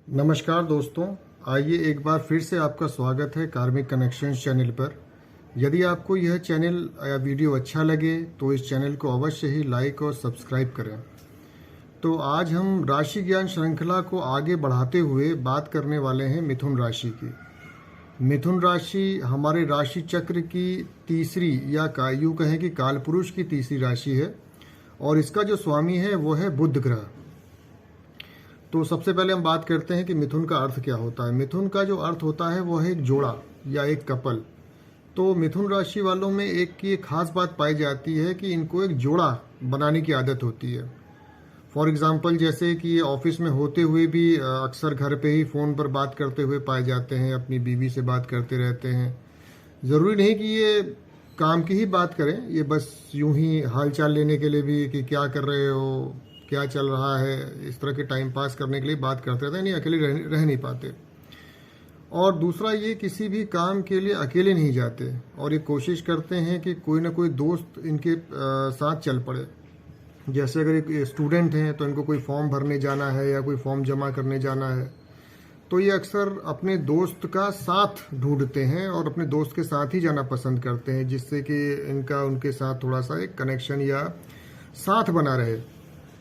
नमस्कार दोस्तों, आइए एक बार फिर से आपका स्वागत है कार्मिक कनेक्शंस चैनल पर। यदि आपको यह चैनल या वीडियो अच्छा लगे तो इस चैनल को अवश्य ही लाइक और सब्सक्राइब करें। तो आज हम राशि ज्ञान श्रृंखला को आगे बढ़ाते हुए बात करने वाले हैं मिथुन राशि की। मिथुन राशि हमारे राशि चक्र की तीसरी या यूँ कहें कि कालपुरुष की तीसरी राशि है और इसका जो स्वामी है वो है बुध ग्रह। तो सबसे पहले हम बात करते हैं कि मिथुन का अर्थ क्या होता है। मिथुन का जो अर्थ होता है वो है एक जोड़ा या एक कपल। तो मिथुन राशि वालों में एक की एक खास बात पाई जाती है कि इनको एक जोड़ा बनाने की आदत होती है। फॉर एग्जांपल जैसे कि ये ऑफिस में होते हुए भी अक्सर घर पे ही फ़ोन पर बात करते हुए पाए जाते हैं, अपनी बीवी से बात करते रहते हैं। ज़रूरी नहीं कि ये काम की ही बात करें, ये बस यूं ही हालचाल लेने के लिए भी कि क्या कर रहे हो, क्या चल रहा है, इस तरह के टाइम पास करने के लिए बात करते रहते हैं, नहीं अकेले रह नहीं पाते। और दूसरा ये किसी भी काम के लिए अकेले नहीं जाते और ये कोशिश करते हैं कि कोई ना कोई दोस्त इनके साथ चल पड़े। जैसे अगर एक स्टूडेंट हैं तो इनको कोई फॉर्म भरने जाना है या कोई फॉर्म जमा करने जाना है तो ये अक्सर अपने दोस्त का साथ ढूंढते हैं और अपने दोस्त के साथ ही जाना पसंद करते हैं, जिससे कि इनका उनके साथ थोड़ा सा एक कनेक्शन या साथ बना रहे।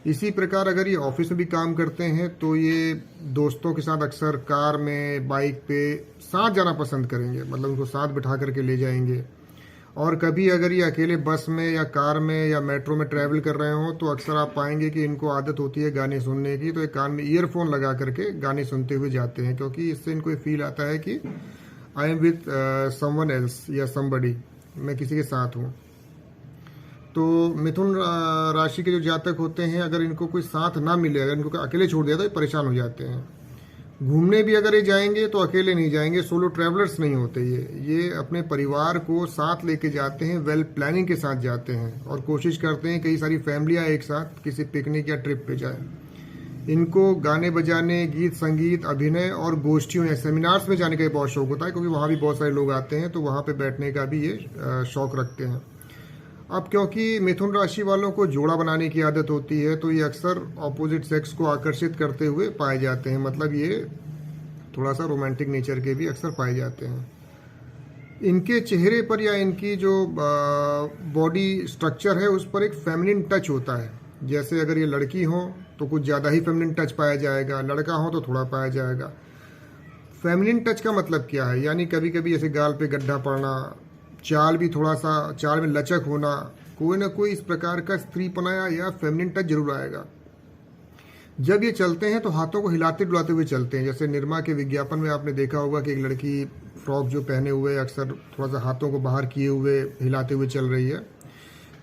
इसी प्रकार अगर ये ऑफिस में भी काम करते हैं तो ये दोस्तों के साथ अक्सर कार में, बाइक पे साथ जाना पसंद करेंगे, मतलब उनको साथ बिठा करके ले जाएंगे। और कभी अगर ये अकेले बस में या कार में या मेट्रो में ट्रैवल कर रहे हो तो अक्सर आप पाएंगे कि इनको आदत होती है गाने सुनने की, तो एक कान में ईयरफोन लगा करके गाने सुनते हुए जाते हैं, क्योंकि इससे इनको ये फील आता है कि I am with someone else या समबडी, मैं किसी के साथ हूँ। तो मिथुन राशि के जो जातक होते हैं, अगर इनको कोई साथ ना मिले, अगर इनको अकेले छोड़ दिया तो ये परेशान हो जाते हैं। घूमने भी अगर ये जाएंगे तो अकेले नहीं जाएंगे, सोलो ट्रैवलर्स नहीं होते ये अपने परिवार को साथ लेके जाते हैं, वेल प्लानिंग के साथ जाते हैं और कोशिश करते हैं कई सारी फैमिलियाँ एक साथ किसी पिकनिक या ट्रिप पे जाए। इनको गाने बजाने, गीत संगीत, अभिनय और गोष्ठियों या सेमिनार्स में जाने का बहुत शौक होता है, क्योंकि वहाँ भी बहुत सारे लोग आते हैं तो वहाँ पे बैठने का भी ये शौक रखते हैं। अब क्योंकि मिथुन राशि वालों को जोड़ा बनाने की आदत होती है तो ये अक्सर ऑपोजिट सेक्स को आकर्षित करते हुए पाए जाते हैं, मतलब ये थोड़ा सा रोमांटिक नेचर के भी अक्सर पाए जाते हैं। इनके चेहरे पर या इनकी जो बॉडी स्ट्रक्चर है उस पर एक फेमिनिन टच होता है। जैसे अगर ये लड़की हो तो कुछ ज़्यादा ही फेमिनिन टच पाया जाएगा, लड़का हो तो थोड़ा पाया जाएगा। फेमिनिन टच का मतलब क्या है, यानी कभी कभी जैसे गाल पे गड्ढा पड़ना, चाल भी थोड़ा सा, चाल में लचक होना, कोई ना कोई इस प्रकार का स्त्रीपना या फेमिनिन टच जरूर आएगा। जब ये चलते हैं तो हाथों को हिलाते डुलाते हुए चलते हैं। जैसे निरमा के विज्ञापन में आपने देखा होगा कि एक लड़की फ्रॉक जो पहने हुए अक्सर थोड़ा सा हाथों को बाहर किए हुए हिलाते हुए चल रही है,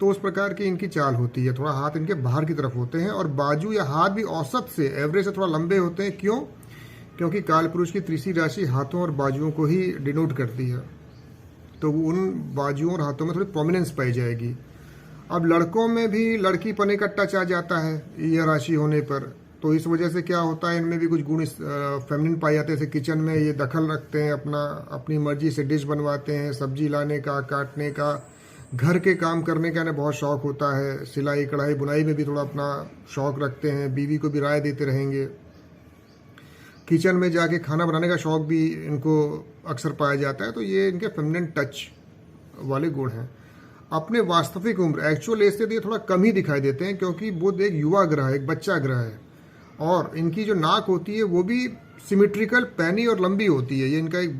तो उस प्रकार की इनकी चाल होती है। थोड़ा हाथ इनके बाहर की तरफ होते हैं और बाजू या हाथ भी औसत से, एवरेज से थोड़ा लंबे होते हैं। क्यों? क्योंकि कालपुरुष की तीसरी राशि हाथों और बाजुओं को ही डिनोट करती है, तो उन बाजुओं और हाथों में थोड़ी प्रोमिनेंस पाई जाएगी। अब लड़कों में भी लड़की पने का टच आ जाता है यह राशि होने पर, तो इस वजह से क्या होता है, इनमें भी कुछ गुण फेमिनिन पाए जाते हैं। जैसे किचन में ये दखल रखते हैं, अपनी मर्जी से डिश बनवाते हैं, सब्जी लाने का, काटने का, घर के काम करने का इन्हें बहुत शौक होता है। सिलाई कढ़ाई बुनाई में भी थोड़ा अपना शौक रखते हैं, बीवी को भी राय देते रहेंगे। किचन में जाके खाना बनाने का शौक भी इनको अक्सर पाया जाता है। तो ये इनके फेमिनिन टच वाले गुण हैं। अपने वास्तविक उम्र, एक्चुअल एज से ये थोड़ा कम ही दिखाई देते हैं, क्योंकि बुध एक युवा ग्रह है, एक बच्चा ग्रह है। और इनकी जो नाक होती है वो भी सिमेट्रिकल, पैनी और लंबी होती है। ये इनका एक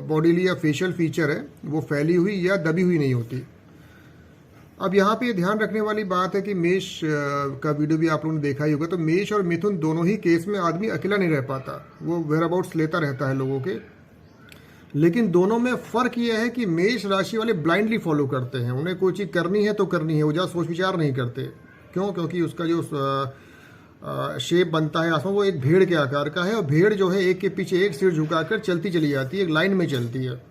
बॉडीली या फेशियल फीचर है, वो फैली हुई या दबी हुई नहीं होती। अब यहाँ पे ध्यान रखने वाली बात है कि मेष का वीडियो भी आप लोगों ने देखा ही होगा, तो मेष और मिथुन दोनों ही केस में आदमी अकेला नहीं रह पाता, वो वेयर अबाउट्स लेता रहता है लोगों के। लेकिन दोनों में फर्क यह है कि मेष राशि वाले ब्लाइंडली फॉलो करते हैं, उन्हें कोई चीज़ करनी है तो करनी है, वो ज़्यादा सोच विचार नहीं करते। क्यों? क्योंकि उसका जो शेप बनता है आसमान, वो एक भेड़ के आकार का है और भेड़ जो है एक के पीछे एक सिर झुकाकर चलती चली जाती है, एक लाइन में चलती है।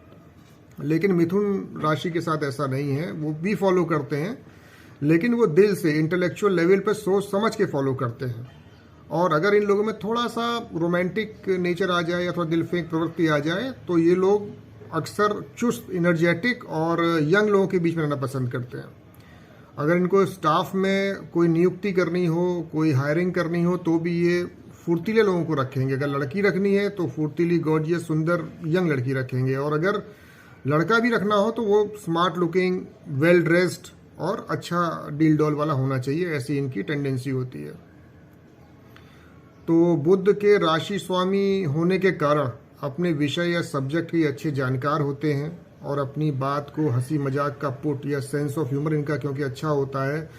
लेकिन मिथुन राशि के साथ ऐसा नहीं है, वो भी फॉलो करते हैं, लेकिन वो दिल से, इंटेलेक्चुअल लेवल पर सोच समझ के फॉलो करते हैं। और अगर इन लोगों में थोड़ा सा रोमांटिक नेचर आ जाए या थोड़ा दिल फेंक प्रवृत्ति आ जाए तो ये लोग अक्सर चुस्त, इनर्जेटिक और यंग लोगों के बीच में रहना पसंद करते हैं। अगर इनको स्टाफ में कोई नियुक्ति करनी हो, कोई हायरिंग करनी हो, तो भी ये फुर्तीले लोगों को रखेंगे। अगर लड़की रखनी है तो फुर्तीली, गॉर्जियस, सुंदर यंग लड़की रखेंगे, और अगर लड़का भी रखना हो तो वो स्मार्ट लुकिंग, वेल ड्रेस्ड और अच्छा डील डॉल वाला होना चाहिए। ऐसी इनकी टेंडेंसी होती है। तो बुध के राशि स्वामी होने के कारण अपने विषय या सब्जेक्ट के अच्छे जानकार होते हैं, और अपनी बात को हंसी मजाक का पुट या सेंस ऑफ ह्यूमर इनका क्योंकि अच्छा होता है,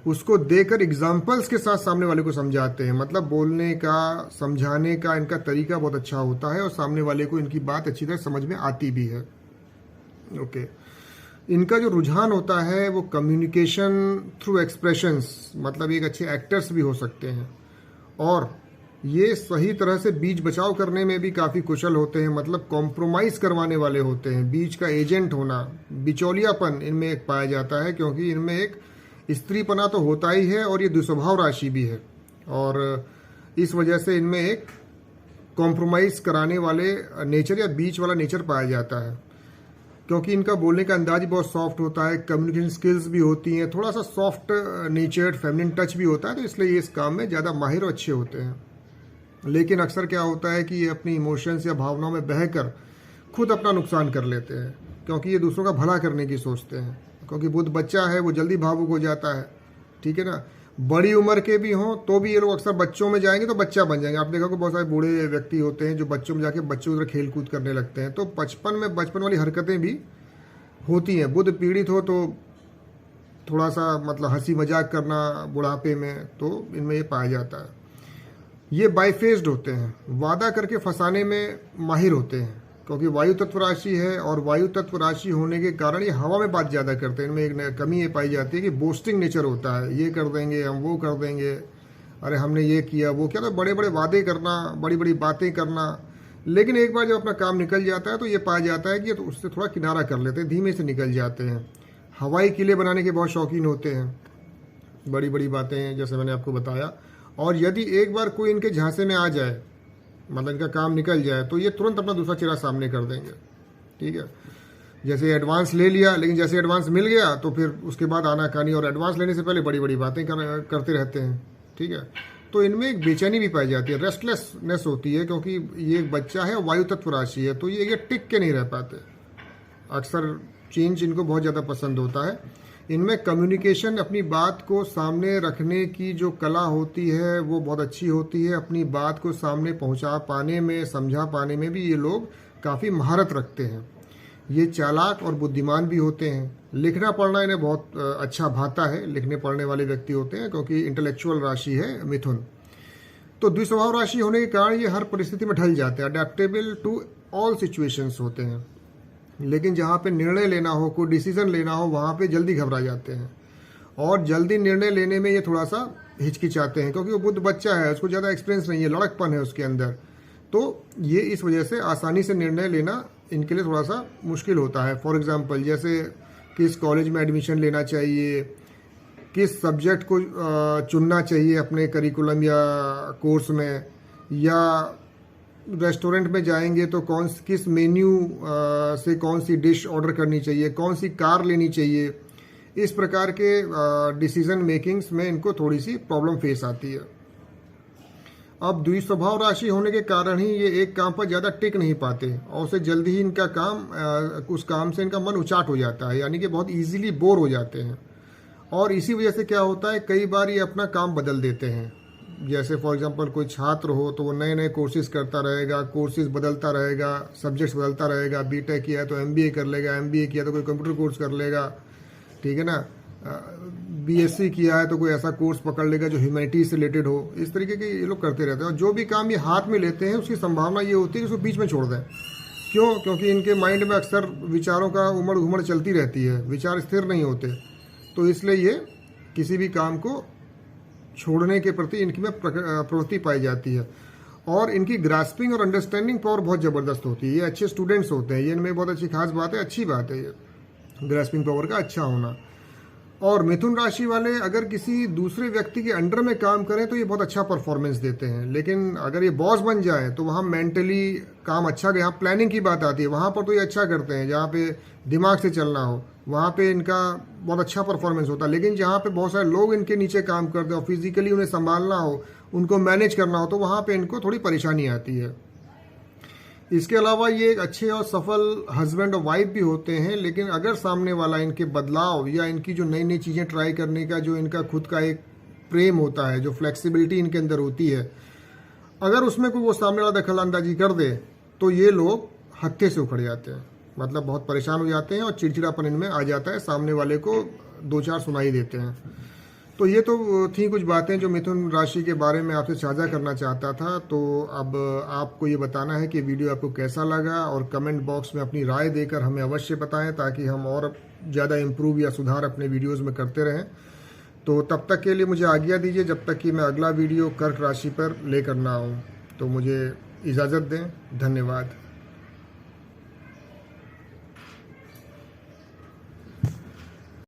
उसको देकर एग्जाम्पल्स के साथ सामने वाले को समझाते हैं। मतलब बोलने का, समझाने का इनका तरीका बहुत अच्छा होता है, और सामने वाले को इनकी बात अच्छी तरह समझ में आती भी है। ओके। इनका जो रुझान होता है वो कम्युनिकेशन थ्रू एक्सप्रेशंस, मतलब एक अच्छे एक्टर्स भी हो सकते हैं, और ये सही तरह से बीच बचाव करने में भी काफ़ी कुशल होते हैं। मतलब कॉम्प्रोमाइज़ करवाने वाले होते हैं, बीच का एजेंट होना, बिचौलियापन इनमें एक पाया जाता है, क्योंकि इनमें एक स्त्रीपना तो होता ही है और ये दुस्वभाव राशि भी है, और इस वजह से इनमें एक कॉम्प्रोमाइज़ कराने वाले नेचर या बीच वाला नेचर पाया जाता है। क्योंकि इनका बोलने का अंदाज भी बहुत सॉफ्ट होता है, कम्युनिकेशन स्किल्स भी होती हैं, थोड़ा सा सॉफ्ट नेचर्ड फेमिनिन टच भी होता है, तो इसलिए ये इस काम में ज़्यादा माहिर और अच्छे होते हैं। लेकिन अक्सर क्या होता है कि ये अपनी इमोशंस या भावनाओं में बहकर खुद अपना नुकसान कर लेते हैं, क्योंकि ये दूसरों का भला करने की सोचते हैं। क्योंकि बुध बच्चा है, वो जल्दी भावुक हो जाता है, ठीक है ना। बड़ी उम्र के भी हों तो भी ये लोग अक्सर बच्चों में जाएंगे तो बच्चा बन जाएंगे। आप देखा कि बहुत सारे बूढ़े व्यक्ति होते हैं जो बच्चों में जाके बच्चों की तरह खेल कूद करने लगते हैं, तो बचपन वाली हरकतें भी होती हैं। बुध पीड़ित हो तो थोड़ा सा मतलब हंसी मजाक करना बुढ़ापे में, तो इनमें ये पाया जाता है। ये बाइफेस्ड होते हैं, वादा करके फंसाने में माहिर होते हैं, क्योंकि वायु तत्व राशि है, और वायु तत्व राशि होने के कारण ये हवा में बात ज़्यादा करते हैं। इनमें एक कमी ये पाई जाती है कि बोस्टिंग नेचर होता है, ये कर देंगे, हम वो कर देंगे, अरे हमने ये किया वो किया, तो बड़े बड़े वादे करना, बड़ी बड़ी बातें करना। लेकिन एक बार जब अपना काम निकल जाता है तो ये पाया जाता है कि तो उससे थोड़ा किनारा कर लेते हैं, धीमे से निकल जाते हैं। हवाई किले बनाने के बहुत शौकीन होते हैं, बड़ी बड़ी बातें, जैसे मैंने आपको बताया। और यदि एक बार कोई इनके झांसे में आ जाए, मतलब इनका काम निकल जाए, तो ये तुरंत अपना दूसरा चेहरा सामने कर देंगे, ठीक है। जैसे एडवांस ले लिया, लेकिन जैसे एडवांस मिल गया तो फिर उसके बाद आनाकानी, और एडवांस लेने से पहले बड़ी बड़ी बातें करते रहते हैं, ठीक है। तो इनमें एक बेचैनी भी पाई जाती है, रेस्टलेसनेस होती है, क्योंकि ये एक बच्चा है, वायु तत्व राशि है, तो ये टिक के नहीं रह पाते। अक्सर चेंज इनको बहुत ज़्यादा पसंद होता है। इनमें कम्युनिकेशन, अपनी बात को सामने रखने की जो कला होती है वो बहुत अच्छी होती है। अपनी बात को सामने पहुंचा पाने में, समझा पाने में भी ये लोग काफ़ी महारत रखते हैं। ये चालाक और बुद्धिमान भी होते हैं। लिखना पढ़ना इन्हें बहुत अच्छा भाता है, लिखने पढ़ने वाले व्यक्ति होते हैं, क्योंकि इंटेलेक्चुअल राशि है मिथुन। तो द्विस्वभाव राशि होने के कारण ये हर परिस्थिति में ढल जाते हैं, अडेप्टेबल टू ऑल सिचुएशंस होते हैं। लेकिन जहाँ पे निर्णय लेना हो, कोई डिसीजन लेना हो, वहाँ पे जल्दी घबरा जाते हैं, और जल्दी निर्णय लेने में ये थोड़ा सा हिचकिचाते हैं, क्योंकि वो बुद्ध बच्चा है, उसको ज़्यादा एक्सपीरियंस नहीं है, लड़कपन है उसके अंदर। तो ये इस वजह से आसानी से निर्णय लेना इनके लिए थोड़ा सा मुश्किल होता है। फॉर एग्जांपल, जैसे किस कॉलेज में एडमिशन लेना चाहिए, किस सब्जेक्ट को चुनना चाहिए अपने करिकुलम या कोर्स में, या रेस्टोरेंट में जाएंगे तो किस मेन्यू से कौन सी डिश ऑर्डर करनी चाहिए, कौन सी कार लेनी चाहिए। इस प्रकार के डिसीजन मेकिंग्स में इनको थोड़ी सी प्रॉब्लम फेस आती है। अब द्विस्वभाव राशि होने के कारण ही ये एक काम पर ज़्यादा टिक नहीं पाते, और उससे जल्दी ही इनका उस काम से इनका मन उचाट हो जाता है, यानी कि बहुत इजीली बोर हो जाते हैं। और इसी वजह से क्या होता है, कई बार ये अपना काम बदल देते हैं। जैसे फॉर एग्जांपल कोई छात्र हो तो वो नए नए कोर्सेज करता रहेगा, कोर्सेज बदलता रहेगा, सब्जेक्ट्स बदलता रहेगा। बीटेक किया है तो एमबीए कर लेगा, एमबीए किया तो कोई कंप्यूटर कोर्स कर लेगा, ठीक है ना। बीएससी किया है तो कोई ऐसा कोर्स पकड़ लेगा जो ह्यूमैनिटीज से रिलेटेड हो। इस तरीके के ये लोग करते रहते हैं, और जो भी काम ये हाथ में लेते हैं उसकी संभावना ये होती है कि उसको बीच में छोड़ दें। क्यों? क्योंकि इनके माइंड में अक्सर विचारों का उमड़ घुमड़ चलती रहती है, विचार स्थिर नहीं होते, तो इसलिए ये किसी भी काम को छोड़ने के प्रति इनकी में प्रवृत्ति पाई जाती है। और इनकी ग्रास्पिंग और अंडरस्टैंडिंग पावर बहुत ज़बरदस्त होती है। ये अच्छे स्टूडेंट्स होते हैं, ये इनमें बहुत अच्छी खास बात है, अच्छी बात है ये ग्रास्पिंग पावर का अच्छा होना। और मिथुन राशि वाले अगर किसी दूसरे व्यक्ति के अंडर में काम करें तो ये बहुत अच्छा परफॉर्मेंस देते हैं, लेकिन अगर ये बॉस बन जाए तो वहाँ मेंटली काम अच्छा, यहाँ प्लानिंग की बात आती है, वहाँ पर तो ये अच्छा करते हैं। जहाँ पे दिमाग से चलना हो वहाँ पे इनका बहुत अच्छा परफॉर्मेंस होता है। लेकिन जहाँ पे बहुत सारे लोग इनके नीचे काम करते हैं और फिजिकली उन्हें संभालना हो, उनको मैनेज करना हो तो वहाँ पे इनको थोड़ी परेशानी आती है। इसके अलावा ये एक अच्छे और सफल हस्बैंड और वाइफ भी होते हैं, लेकिन अगर सामने वाला इनके बदलाव या इनकी जो नई नई चीज़ें ट्राई करने का जो इनका खुद का एक प्रेम होता है, जो फ्लेक्सिबिलिटी इनके अंदर होती है, अगर उसमें कोई वो सामने वाला दखल अंदाजी कर दे तो ये लोग हत्थे से उखड़ जाते हैं, मतलब बहुत परेशान हो जाते हैं और चिड़चिड़ापन इनमें आ जाता है, सामने वाले को दो चार सुनाई देते हैं। तो ये तो थी कुछ बातें जो मिथुन राशि के बारे में आपसे साझा करना चाहता था। तो अब आपको ये बताना है कि वीडियो आपको कैसा लगा, और कमेंट बॉक्स में अपनी राय देकर हमें अवश्य बताएं ताकि हम और ज़्यादा इम्प्रूव या सुधार अपने वीडियोज़ में करते रहें। तो तब तक के लिए मुझे आज्ञा दीजिए, जब तक कि मैं अगला वीडियो कर्क राशि पर लेकर ना आऊँ। तो मुझे इजाज़त दें। धन्यवाद।